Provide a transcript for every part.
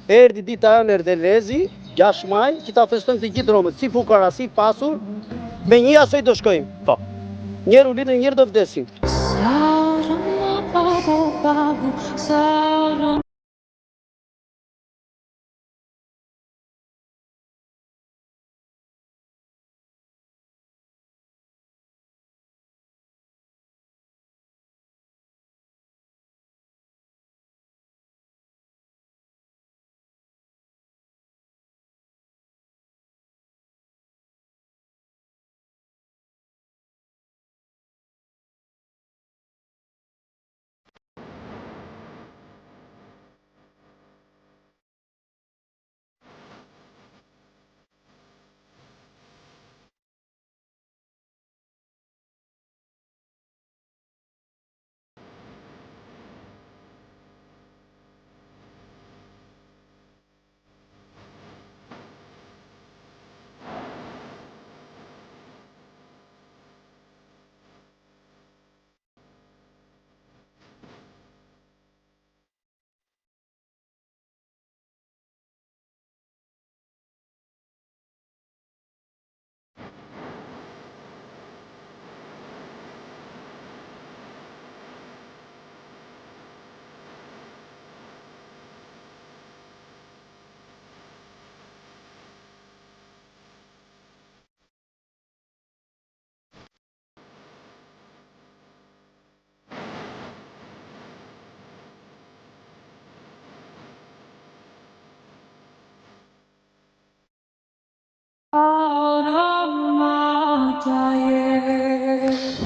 Erdi dita e Erdelezi, 6 maj, që ta festojmë të gjithë Romët, si fukara, si pasur, me një asoj do shkojmë. Po. Njerë u lidhë, njerë do vdesim.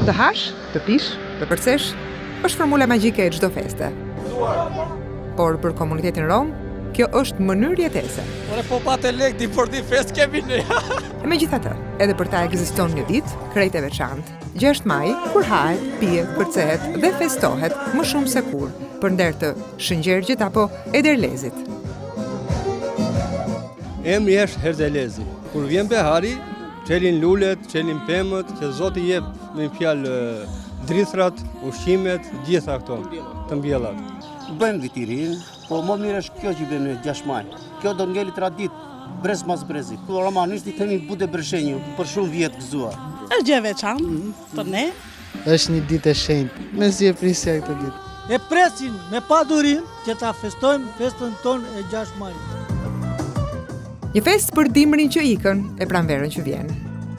Të hash, të pish, të përcesh, është formula magjike e çdo feste. Por për komunitetin rom, kjo është mënyrë jetese. Ore po patë lekë di për di fest kemi ne. Megjithatë, edhe për ta ekziston një ditë, krejt e veçantë, 6 maj, kur hahet, pihet, përcehet dhe festohet më shumë se kur, përnder të Shëngjergjit apo Ederlezit. Emri është Erdelezi. Kur vjen behari, çelin lulet, çelin pemët, që Zoti jep me fjalë drithrat, ushqimet, gjitha këto të mbjellat. Bëjmë vitirin, po më mirë është kjo që bëjmë 6 maj. Kjo do ngeli tradit, brez mas brezi. Ku romanisht I themi bute breshenju, për shumë vjet gëzuar. Është gjë e veçantë për ne. Është një ditë e shenjtë. Mezi e prisja këtë ditë. E presin me padurim që ta festojmë festën tonë e 6 maj. Një fest për dimrin që ikën e pranverën që vjen.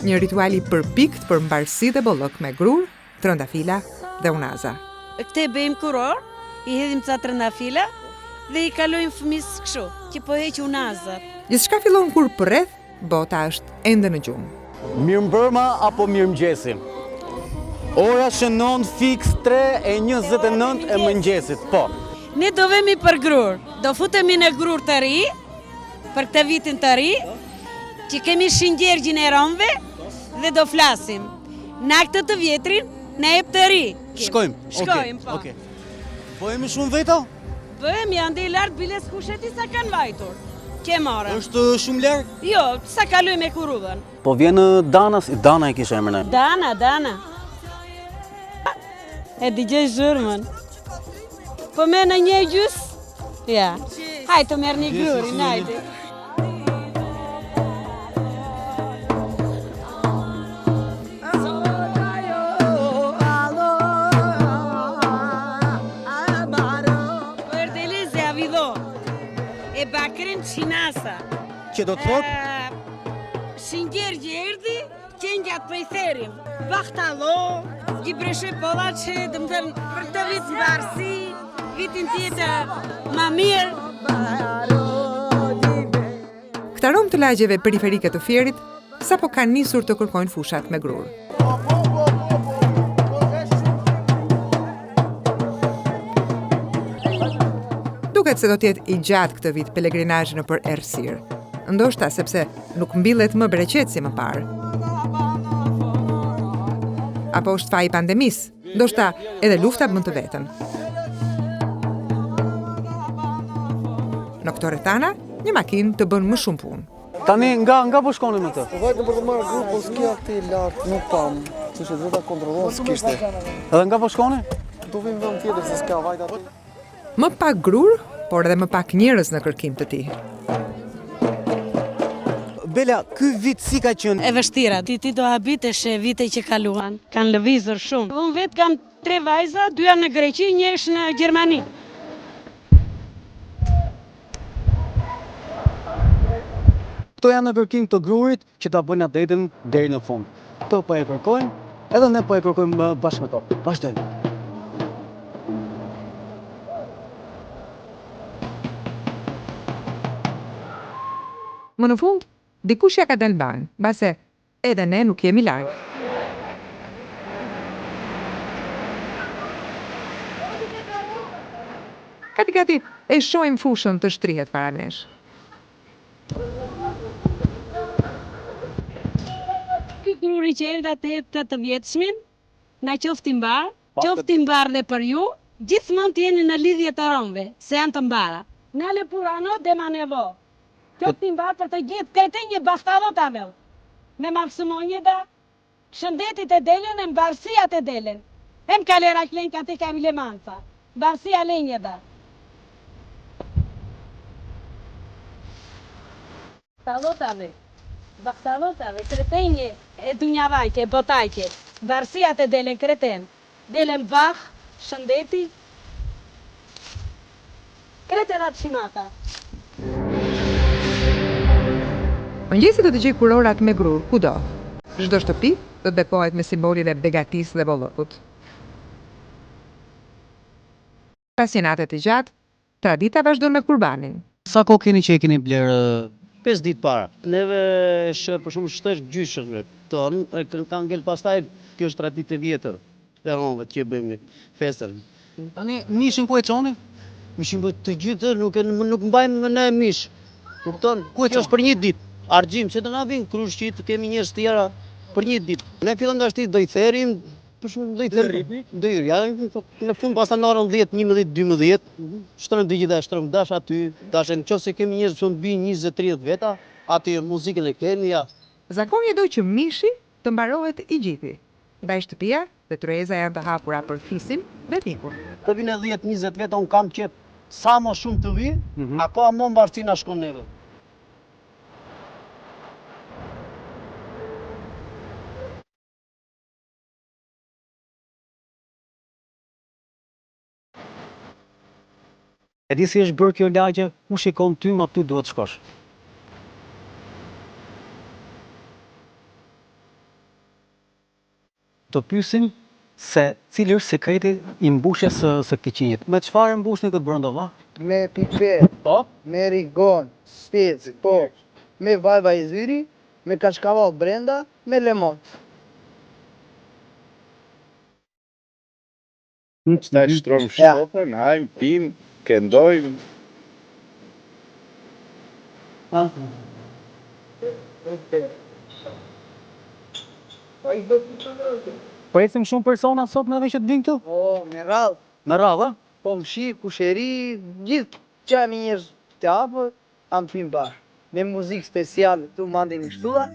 Një rituali përpikt për mbarësi dhe bollok me grur, trëndafila dhe unaza. Këte bëjmë kuror, I hedhim ca trëndafila dhe I kalojmë fëmisë kështu, që po heq unazat. Gjithçka fillon kur përreth, bota është ende në gjumë. Mirëmbrëma apo mirëmëngjesi. Ora shënon fiks 3:29 e mëngjesit, po. Ne do vemi për grur, do futemi në grur të ri, për këtë vitin të ri, që kemi Shëngjergjin e Romëve dhe do flasim. Na këtë të vjetrin, na jep të ri. Shkojmë, po. Okay. Po jemi shumë veto? Bëhem janë dhe I lartë biles kusheti sa kanë vajtur. Ke marë. Është shumë larg? Jo, sa kaloj me kurudhën. Po vjen Dana e kisha emrin. Dana. E digjej zhurmën. Po me në një gjys? Ja. Hajtë të merë një gruri, najti. Po Erdelezi avido. E bakrin qinasa. Që do të thotë? Shëngjergji erdi, qenjat për I therim. Bahtalo, I breshe pola që dëmëtën për të vitë mbarësi, vitin tjetër ma mirë. Këta rom të lagjeve periferike të Fierit, sapo kanë nisur të kërkojnë fushat me grur. Duket se do t'jetë I gjatë këtë vit pelegrinazhi nëpër Errësirë. Ndoshta sepse nuk mbillet më bereqet si më parë. Apo është faji pandemisë, ndoshta edhe lufta bën të vetën. Në këto rrethana, një makinë të bën më shumë punë. Tani nga po shkoni me të? Po vajtë për të marrë grup, po s'kja këti lartë, nuk pam, që që dhëta kontrolon s'kishte. Edhe nga po shkoni? Do vim vëm tjetër se s'ka vajtë aty. Më pak grur, por edhe më pak njerëz në kërkim të tij. Bela, ky vit si ka qenë? E vështira, ti do habitesh e vite që kaluan, kanë lëvizur shumë. Unë vetë kam 3 vajza, 2 janë në Greqi, 1 është në Gjermani. Këto janë në kërkim të grurit që ta bëjnë adetin deri në fund. Këto po e kërkojnë, edhe ne po e kërkojmë bashkë me to. Vazhdojmë. Më në fund, dikush ja ka dalë banë, base edhe ne nuk jemi larg. Gati e shohim fushën të shtrihet para nesh. Ky gruri që erdha të vjetëshmin, na qofti mbar dhe për ju, gjithmonë të jeni në lidhje të romëve, se janë të mbara. Nale purano dhe manevo. Qofti mbar për të gjithë, këtë një bastadot avel. Me maksumonje da, shëndetit e delen, e mbarësiat e delen. Hem kalera klen ka te kam lemanca. Mbarësia lenje da. Bastadotave, kretenje e dunjavajke, botajke, varësiat e delen kreten, delen vah, shëndeti, kreten atë shimata. Mëngjesi do të gjej kurorat me grur, kudo. Çdo shtëpi do të bekohet me simbolin e begatisë dhe bollokut. Pas jenatet të gjatë, tradita vazhdon me kurbanin. Sa kohë keni që e keni blerë 5 ditë para. Neve për shumë shtesh gjyshën tonë, ka ngel pastaj, kjo është traditë e vjetër. Dhe onve që bëjmë festën. tani mishin ku e çoni? Mishin bëjt të gjithë, nuk mbajmë në mish. Kupton? Kjo është për një ditë. Argjim, që të na vinë krushqit, kemi njerëz tjera për një ditë. Ne fillon nga shti do i therim, për shumë do i therim. Do i ja, në fund pastaj në orën 10, 11, 12, shtrojmë të gjitha, shtrojmë dash aty, dash nëse kemi njerëz që të bijnë 20-30 veta, aty muzikën e kemi ja. Zakoni do që mishi të mbarohet i gjithi. Ndaj shtëpia dhe tryeza janë të hapura për fisin dhe mikur. Të vinë 10-20 veta, unë kam qep sa më shumë të vi, ako më mbarësi na shkon neve. E di si është bërë kjo lagje, ku shikon ty, ma ty duhet shkosh. Të pyesim se cili është sekreti i mbushjes së keqinjit. Me çfarë mbushni këtë brenda, va? Me pipet, Po? me rigon, spec, po, me vajva i zyri, me kashkaval brenda, me lemon. Staj shtrojmë shkopën, hajmë, pim, këndojmë. Presim shumë persona sot me që të vinë këtu? Po, me radhë. Me radhë, a? Po mshi, kusheri, gjithë që jam njerëz të hapë, am pim bashkë. Me muzikë speciale, tu mandin i shtulla.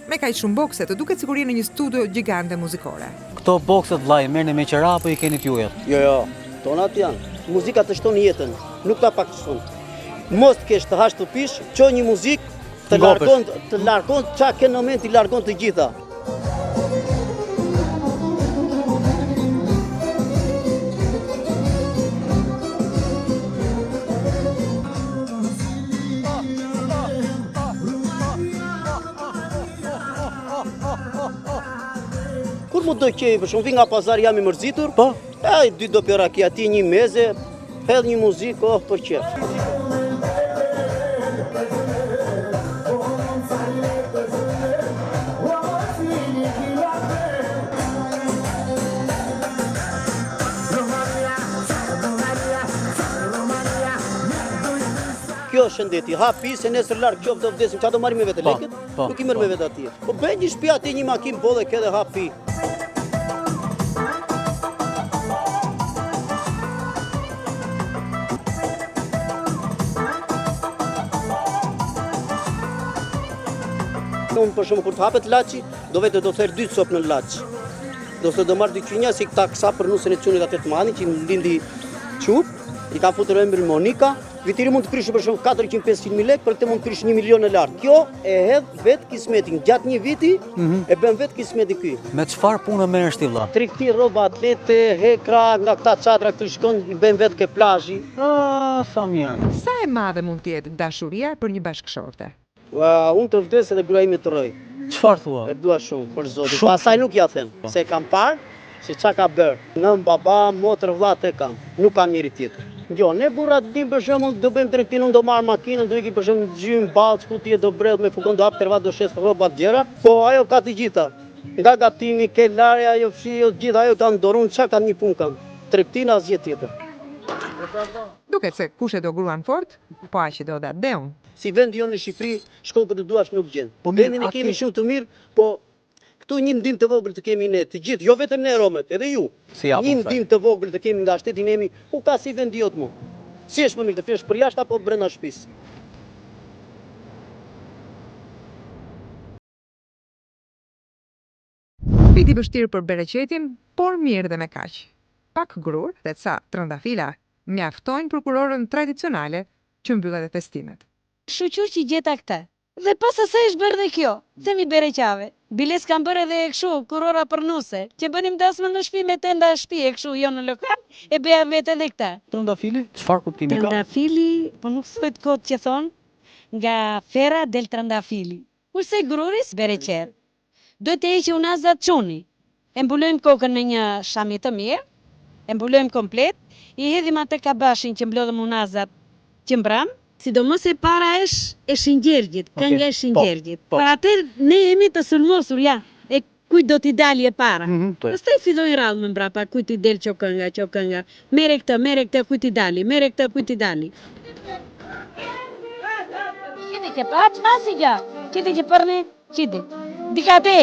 Me kaq shumë bokse të duket sikur jeni në një studio gjigante muzikore. Këto bokset vllai merrni me qera apo i keni t'jujet? Jo, tonat janë. Muzika të shton jetën, nuk ta pakson. Mos të kesh të hash të pish, çoj një muzikë të largon çka ke në moment i largon të gjitha. Kur mu do qej, për shumë vi nga pazar jam i mërzitur, Po? e 2 do pjera kia, ti një meze, hedh një muzikë, për qef. Kjo shëndeti, hapi se nesër larg qoftë do vdesim, çfarë do marrim me vete lekët? po, Nuk i merr me vete atje. Po bëj një shtëpi aty një makinë bolle ke dhe hapi. thonë për shumë kur të hapet laçi, do vetë do therë 2 copë në laç. Do të do marr dy qynja si këta kësa për nusën e çunit atë të mani që më lindi çup, i ka futur emrin Monika. Vitiri mund të prish për shumë 400-500.000 lekë, për këtë mund të prish 1 milion e lartë. Kjo e hedh vetë kismetin, gjatë një viti e bën vetë kismeti ky. Me çfarë punë merresh ti vëlla? Tregti, rroba, atlete, hekra, nga këta çadra këtu shkon, i bën vetë ke plazhi. Sa mirë. Sa e madhe mund të jetë dashuria për një bashkëshorte? Unë të vdes edhe gruaja ime të rroj. Çfarë thua? E dua shumë, për zotin. Pastaj nuk ja them, se kam parë se çka ka bërë. Nën baba, motër, vëlla e kam. Nuk kam njëri tjetër. Jo, ne burrat dim për shembull do bëjmë tregtin, do marr makinën, do ikim për shembull gjym ballç, kuti do brell me fukon, do hap tervat, do shes rroba të gjera, po ajo ka të gjitha. Nga gatimi, ke larja, ajo fshi, gjithë ajo ka në dorun, çka ka një punë kam. Tregtin asgjë tjetër. Duket se kush e do gruan fort, po aq e do dha deun. Si vendi jonë në Shqipëri, shkollë për të duash nuk gjen. Po mirë, vendin e kemi shumë të mirë, po këtu një ndim të vogël të kemi ne, të gjithë, jo vetëm ne romet, edhe ju. Si ja, një ndim të vogël të kemi nga shteti nemi, ku ka si vendi jot mu. Si është më mirë të flesh për jashtë apo brenda shtëpisë? Viti vështirë për bereqetin, por mirë dhe me kaq. Pak grur dhe ca trëndafila mjaftojnë prokurorën tradicionale që mbyllet festimet. Shoqur që gjeta këtë. Dhe pas asaj është bërë dhe kjo, themi bereqave. Biles kam bërë edhe e këshu, kurora për nuse, që bënim dasmë në shtëpi me tenda shtëpi e këshu, jo në lokal, e beja vetë edhe këta. Trëndafili? Çfarë kuptimi ka? Trëndafili, po nuk thuhet kot që thonë, nga fera del trëndafili. Kurse gruris, bereqer. Do të heqë unazat çuni. E mbulojmë kokën me një shami të mirë, e mbulojmë komplet, i hedhim atë kabashin që mblodhëm unazat që mbram, sidomos e para është e Shingjergjit, kënga e Shingjergjit. po. Për atë ne jemi të sulmosur, ja, e kujt do t'i dali e para. Pastaj filloi rradhë më mbrapa, kujt t'i del ço kënga. Mere këtë, kujt t'i dali, mere këtë, kujt t'i dali. Qiti që pa qasi gja, qiti që përne, qiti. Dikate,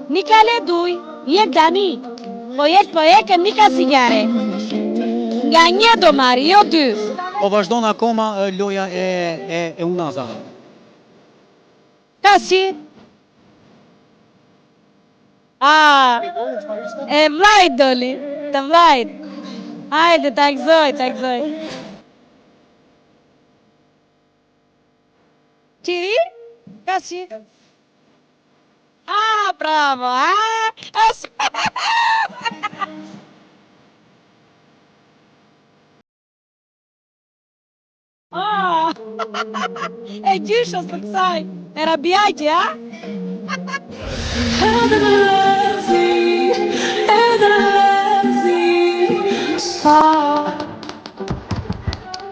nikale duj, jek dani, po jek, nika sigare. Nga një do marri, jo 2. Po vazhdon akoma loja e unazave. Ka si? E vlajt doli, të vlajt. Hajde, ta gëzoj. Qiri? Ka si? Bravo, e gjysha së kësaj, e rabjajtje,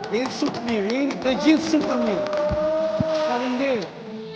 Gjithë shumë të mirë, të gjithë shumë të mirë.